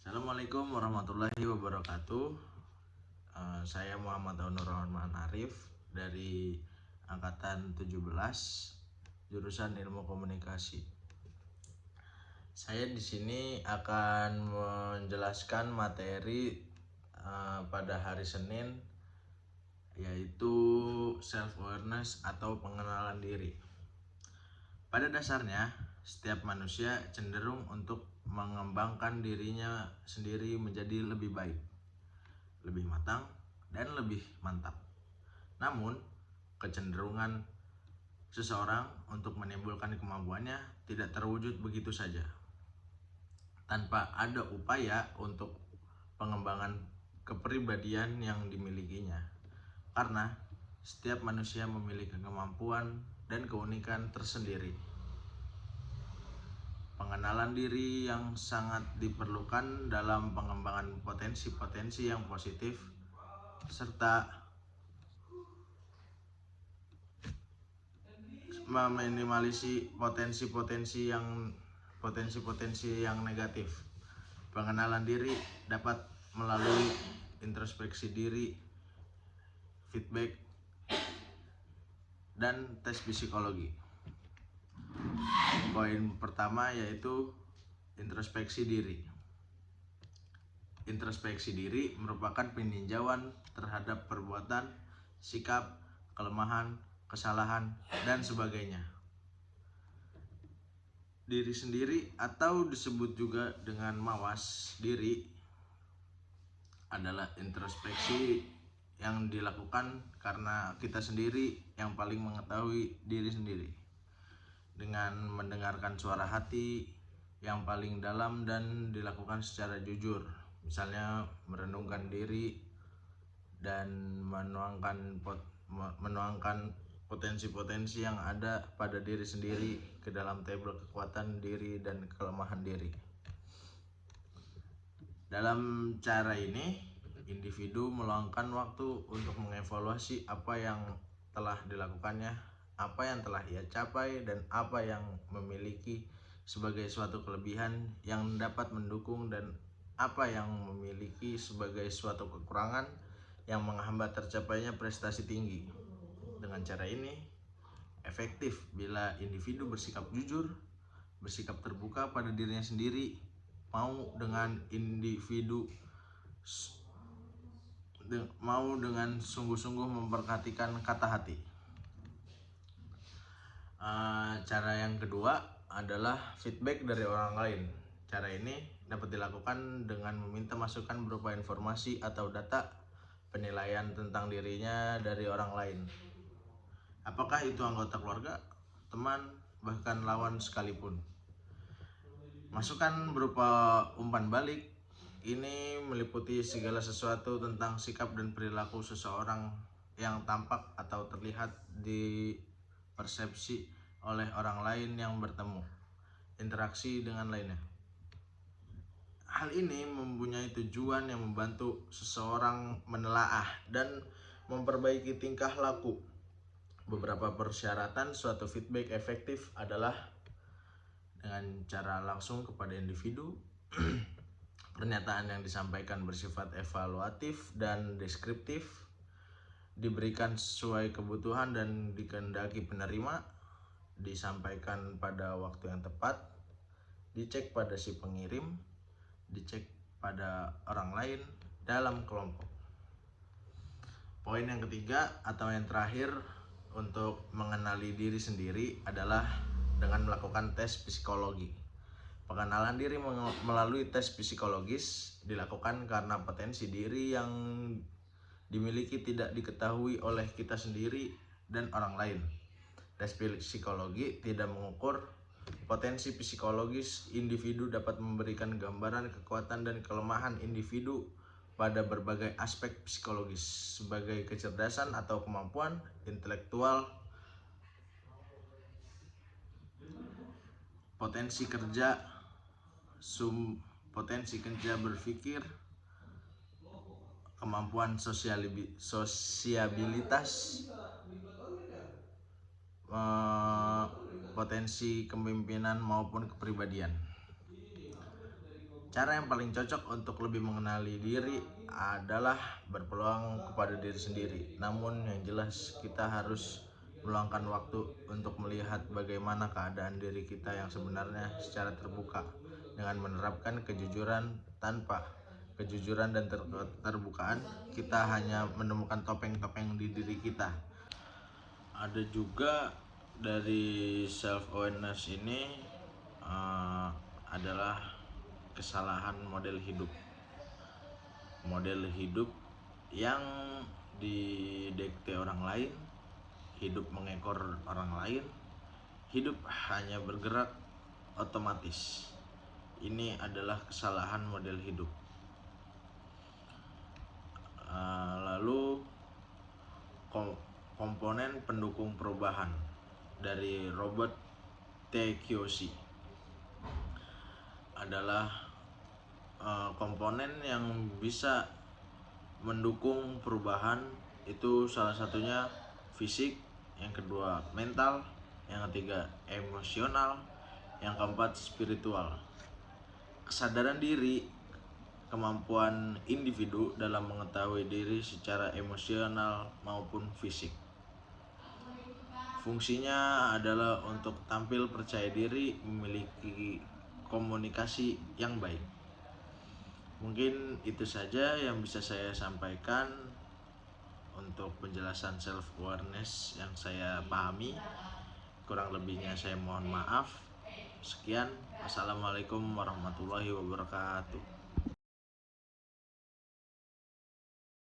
Assalamualaikum warahmatullahi wabarakatuh. Saya Muhammad Onur Rahman Arif dari angkatan 17 jurusan Ilmu Komunikasi. Saya di sini akan menjelaskan materi pada hari Senin, yaitu self awareness atau pengenalan diri. Pada dasarnya, setiap manusia cenderung untuk mengembangkan dirinya sendiri menjadi lebih baik, lebih matang, dan lebih mantap. Namun, kecenderungan seseorang untuk menimbulkan kemampuannya tidak terwujud begitu saja, tanpa ada upaya untuk pengembangan kepribadian yang dimilikinya. Karena setiap manusia memiliki kemampuan dan keunikan tersendiri. Pengenalan diri yang sangat diperlukan dalam pengembangan potensi-potensi yang positif serta meminimalisasi potensi-potensi yang negatif. Pengenalan diri dapat melalui introspeksi diri, feedback, dan tes psikologi. Poin pertama yaitu introspeksi diri. Introspeksi diri merupakan peninjauan terhadap perbuatan, sikap, kelemahan, kesalahan, dan sebagainya diri sendiri, atau disebut juga dengan mawas diri, adalah introspeksi yang dilakukan karena kita sendiri yang paling mengetahui diri sendiri, dengan mendengarkan suara hati yang paling dalam dan dilakukan secara jujur. Misalnya merenungkan diri dan menuangkan potensi-potensi yang ada pada diri sendiri ke dalam tabel kekuatan diri dan kelemahan diri. Dalam cara ini, individu meluangkan waktu untuk mengevaluasi apa yang telah dilakukannya, apa yang telah ia capai, dan apa yang memiliki sebagai suatu kelebihan yang dapat mendukung, dan apa yang memiliki sebagai suatu kekurangan yang menghambat tercapainya prestasi tinggi. Dengan cara ini, efektif bila individu bersikap jujur, bersikap terbuka pada dirinya sendiri, mau dengan sungguh-sungguh memperhatikan kata hati. Cara yang kedua adalah feedback dari orang lain. Cara ini dapat dilakukan dengan meminta masukan berupa informasi atau data penilaian tentang dirinya dari orang lain. Apakah itu anggota keluarga, teman, bahkan lawan sekalipun. Masukan berupa umpan balik ini meliputi segala sesuatu tentang sikap dan perilaku seseorang yang tampak atau terlihat di persepsi oleh orang lain yang bertemu, interaksi dengan lainnya. Hal ini mempunyai tujuan yang membantu seseorang menelaah dan memperbaiki tingkah laku. Beberapa persyaratan suatu feedback efektif adalah dengan cara langsung kepada individu, pernyataan yang disampaikan bersifat evaluatif dan deskriptif, diberikan sesuai kebutuhan dan dikehendaki penerima, disampaikan pada waktu yang tepat, dicek pada si pengirim, dicek pada orang lain dalam kelompok. Poin yang ketiga atau yang terakhir untuk mengenali diri sendiri adalah dengan melakukan tes psikologi. Pengenalan diri melalui tes psikologis dilakukan karena potensi diri yang dimiliki tidak diketahui oleh kita sendiri dan orang lain. Tes psikologi tidak mengukur potensi psikologis individu, dapat memberikan gambaran kekuatan dan kelemahan individu pada berbagai aspek psikologis, sebagai kecerdasan atau kemampuan intelektual, potensi kerja berpikir, kemampuan sosiabilitas, potensi kepemimpinan maupun kepribadian. Cara yang paling cocok untuk lebih mengenali diri adalah berpeluang kepada diri sendiri. Namun yang jelas kita harus meluangkan waktu untuk melihat bagaimana keadaan diri kita yang sebenarnya secara terbuka dengan menerapkan kejujuran. Tanpa kejujuran dan terbukaan, kita hanya menemukan topeng-topeng di diri kita. Ada juga dari self awareness ini adalah kesalahan model hidup yang didikte orang lain, hidup mengekor orang lain, hidup hanya bergerak otomatis. Ini adalah kesalahan model hidup. Lalu komponen pendukung perubahan dari Robert T. Kiyosaki adalah komponen yang bisa mendukung perubahan. Itu salah satunya fisik, yang kedua mental, yang ketiga emosional, yang keempat spiritual. Kesadaran diri, kemampuan individu dalam mengetahui diri secara emosional maupun fisik. Fungsinya adalah untuk tampil percaya diri, memiliki komunikasi yang baik. Mungkin itu saja yang bisa saya sampaikan untuk penjelasan self awareness yang saya pahami. Kurang lebihnya saya mohon maaf. Sekian, wassalamualaikum warahmatullahi wabarakatuh.